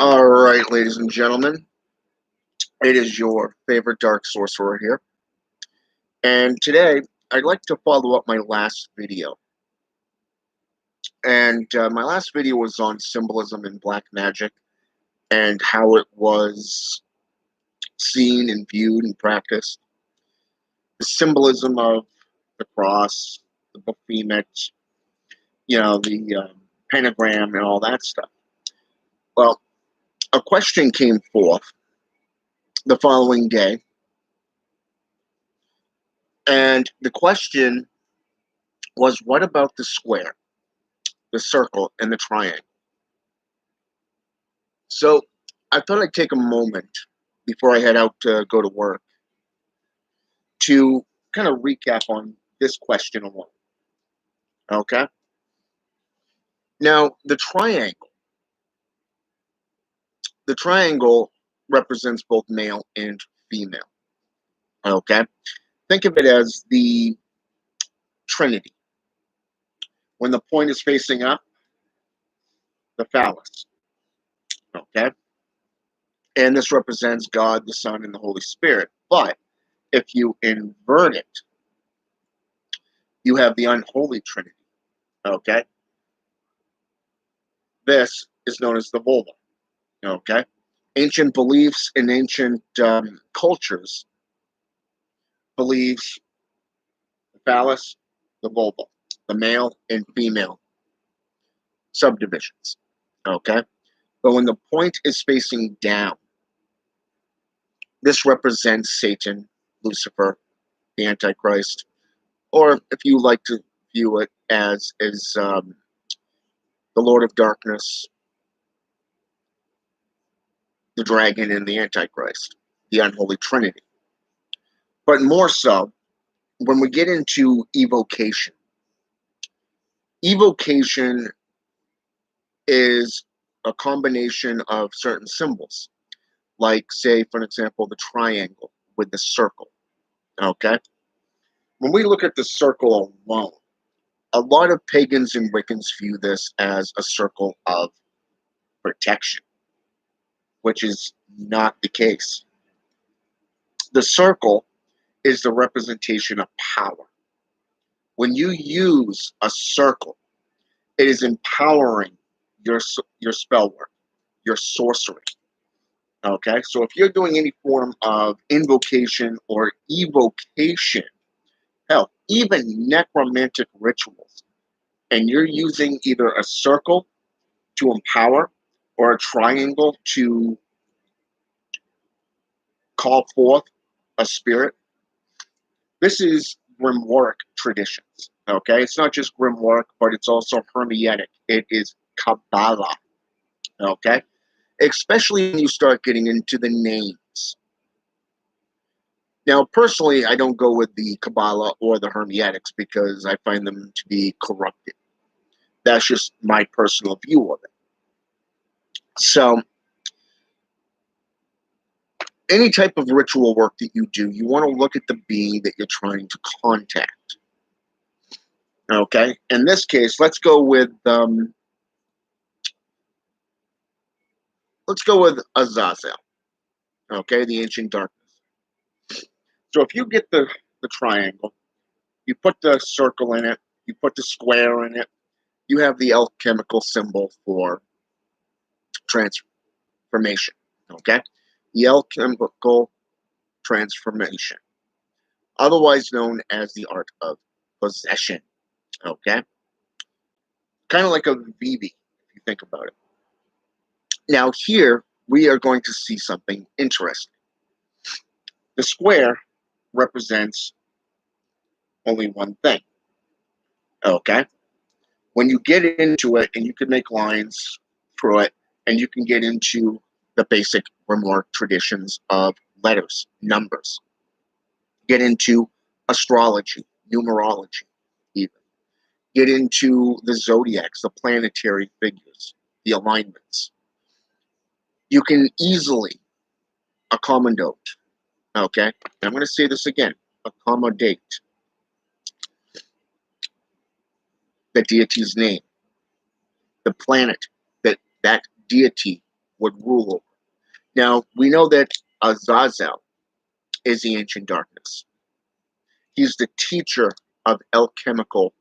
All right, ladies and gentlemen, it is your favorite Dark Sorcerer here, and today I'd like to follow up my last video. And my last video was on symbolism in black magic and how it was seen and viewed and practiced. The symbolism of the cross, the behemoth, the pentagram, and all that stuff. Well, a question came forth the following day, and the question was, what about the square, the circle, and the triangle? So I thought I'd take a moment before I head out to go to work to kind of recap on this question alone. Okay? Now, the triangle represents both male and female. Okay? Think of it as the Trinity. When the point is facing up, the phallus. Okay? And this represents God, the Son, and the Holy Spirit. But if you invert it, you have the unholy Trinity. Okay? This is known as the vulva. Okay? Ancient beliefs and ancient cultures believes the phallus, the vulva, the male and female subdivisions. Okay? But when the point is facing down, this represents Satan, Lucifer, the Antichrist, or if you like to view it as the Lord of Darkness, the dragon, and the Antichrist, the unholy Trinity. But more so, when we get into evocation is a combination of certain symbols, like, say, for example, the triangle with the circle. Okay? When we look at the circle alone, a lot of pagans and Wiccans view this as a circle of protection, which is not the case. The circle is the representation of power. When you use a circle, it is empowering your spell work, your sorcery. Okay, so if you're doing any form of invocation or evocation, hell, even necromantic rituals, and you're using either a circle to empower or a triangle to call forth a spirit, this is grimoire traditions. Okay, it's not just grimoire, but it's also hermetic. It is Kabbalah. Okay, especially when you start getting into the names. Now, personally, I don't go with the Kabbalah or the Hermetics because I find them to be corrupted. That's just my personal view of it. So, any type of ritual work that you do, you want to look at the being that you're trying to contact. Okay? In this case, let's go with Azazel. Okay, the ancient darkness. So if you get the triangle, you put the circle in it, you put the square in it, you have the alchemical symbol for transformation. Okay? The alchemical transformation, otherwise known as the art of possession. Okay? Kind of like a VB, if you think about it. Now, here we are going to see something interesting. The square represents only one thing. Okay? When you get into it, and you can make lines through it, and you can get into the basic grimoire traditions of letters, numbers, get into astrology, numerology, even. Get into the zodiacs, the planetary figures, the alignments. You can easily accommodate, okay? I'm going to say this again, accommodate the deity's name, the planet that deity would rule over. Now, we know that Azazel is the ancient darkness. He's the teacher of alchemical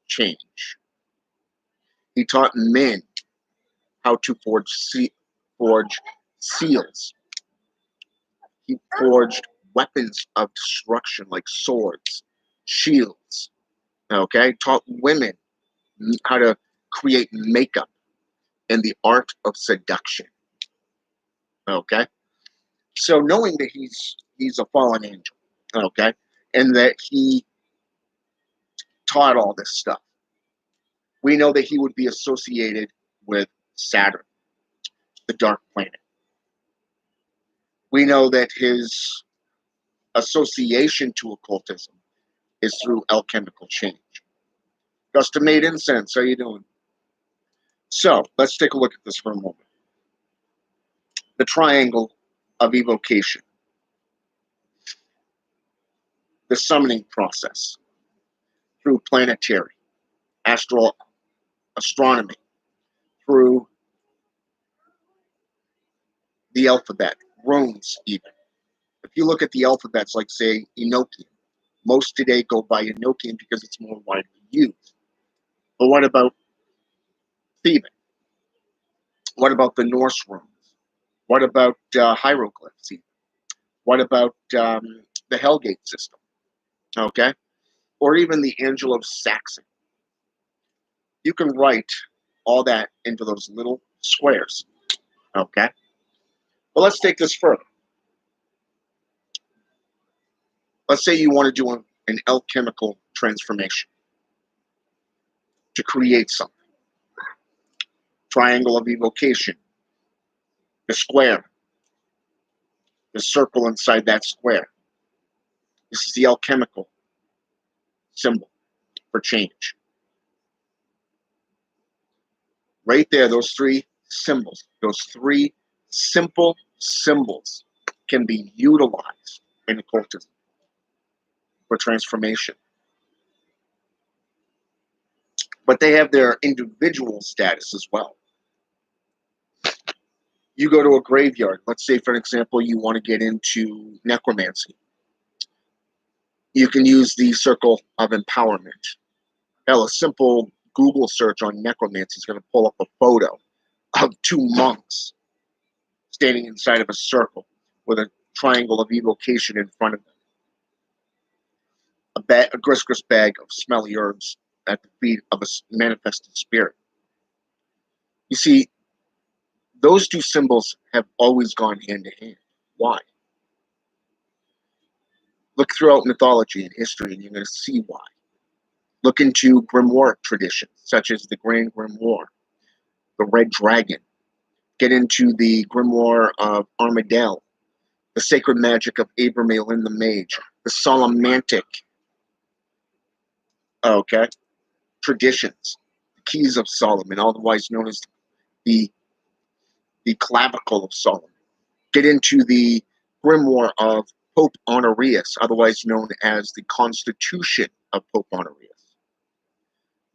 change. He taught men how to forge seals. He forged weapons of destruction like swords, shields. Okay, taught women how to create makeup and the art of seduction. Okay, so knowing that he's a fallen angel, okay, and that he taught all this stuff, we know that he would be associated with Saturn, the dark planet. We know that his association to occultism is through alchemical change. Custom made incense, how you doing? So let's take a look at this for a moment. The triangle of evocation, the summoning process through planetary, astronomy, through the alphabet, runes even. If you look at the alphabets, like say Enochian, most today go by Enochian because it's more widely used. But what about Theban? What about the Norse runes? What about hieroglyphs? Even? What about the Hellgate system? Okay, or even the Angel of Saxon. You can write all that into those little squares. Okay, well, let's take this further. Let's say you want to do an alchemical transformation to create something. Triangle of evocation, the square, the circle inside that square. This is the alchemical symbol for change. Right there, those three symbols, those three simple symbols can be utilized in occultism for transformation. But they have their individual status as well. You go to a graveyard, let's say, for example, you want to get into necromancy. You can use the circle of empowerment. Hell, a simple Google search on necromancy is going to pull up a photo of two monks standing inside of a circle with a triangle of evocation in front of them. A grist bag of smelly herbs at the feet of a manifested spirit. You see, those two symbols have always gone hand in hand. Why? Look throughout mythology and history and you're going to see why. Look into grimoire traditions, such as the Grand Grimoire, the Red Dragon. Get into the grimoire of Armadale, the sacred magic of Abramelin the Mage, the Solomantic, okay, traditions, the Keys of Solomon, otherwise known as the Clavicle of Solomon. Get into the grimoire of Pope Honorius, otherwise known as the Constitution of Pope Honorius.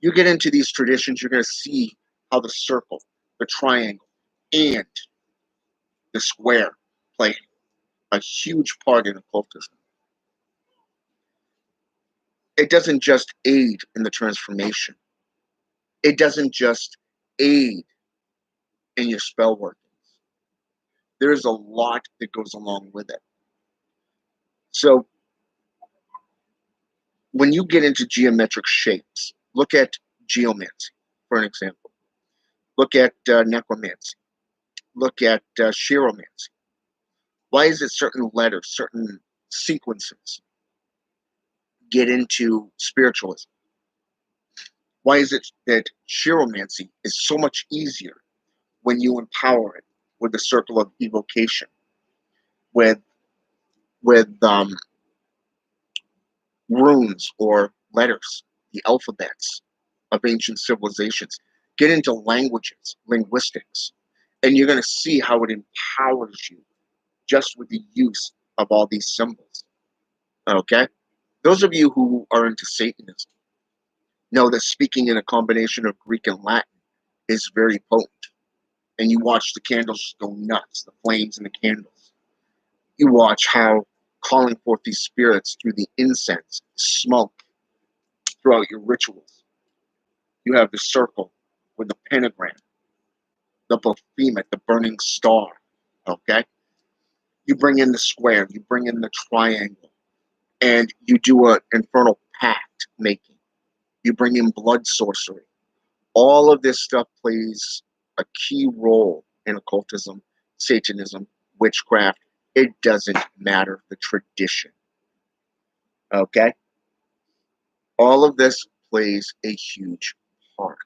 You get into these traditions, you're going to see how the circle, the triangle, and the square play a huge part in occultism. It doesn't just aid in the transformation. It doesn't just aid in your spell workings. There is a lot that goes along with it. So when you get into geometric shapes, look at geomancy, for an example. Look at necromancy. Look at chiromancy. Why is it certain letters, certain sequences get into spiritualism? Why is it that chiromancy is so much easier when you empower it with the circle of evocation, with runes or letters, the alphabets of ancient civilizations? Get into languages, linguistics, and you're going to see how it empowers you just with the use of all these symbols. Okay? Those of you who are into Satanism know that speaking in a combination of Greek and Latin is very potent. and you watch the candles just go nuts, the flames in the candles. You watch how calling forth these spirits through the incense, smoke, throughout your rituals. You have the circle with the pentagram, the behemoth, the burning star, okay? You bring in the square, you bring in the triangle, and you do an infernal pact making. You bring in blood sorcery. All of this stuff plays a key role in occultism, Satanism, witchcraft. It doesn't matter the tradition. Okay? All of this plays a huge part.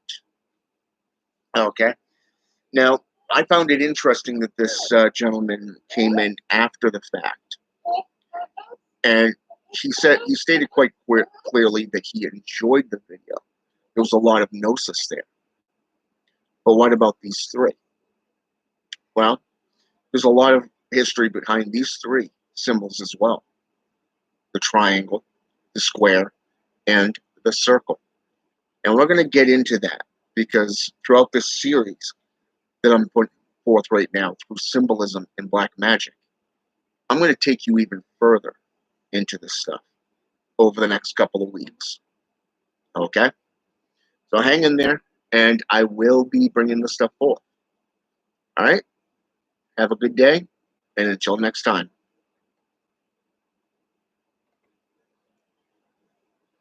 Okay? Now, I found it interesting that this gentleman came in after the fact, and he stated quite clearly that he enjoyed the video. There was a lot of gnosis there. But what about these three? Well, there's a lot of history behind these three symbols as well. The triangle, the square, and the circle. And we're going to get into that because throughout this series that I'm putting forth right now through symbolism and black magic, I'm going to take you even further into this stuff over the next couple of weeks. Okay? So hang in there, and I will be bringing this stuff forth. All right? Have a good day, and until next time.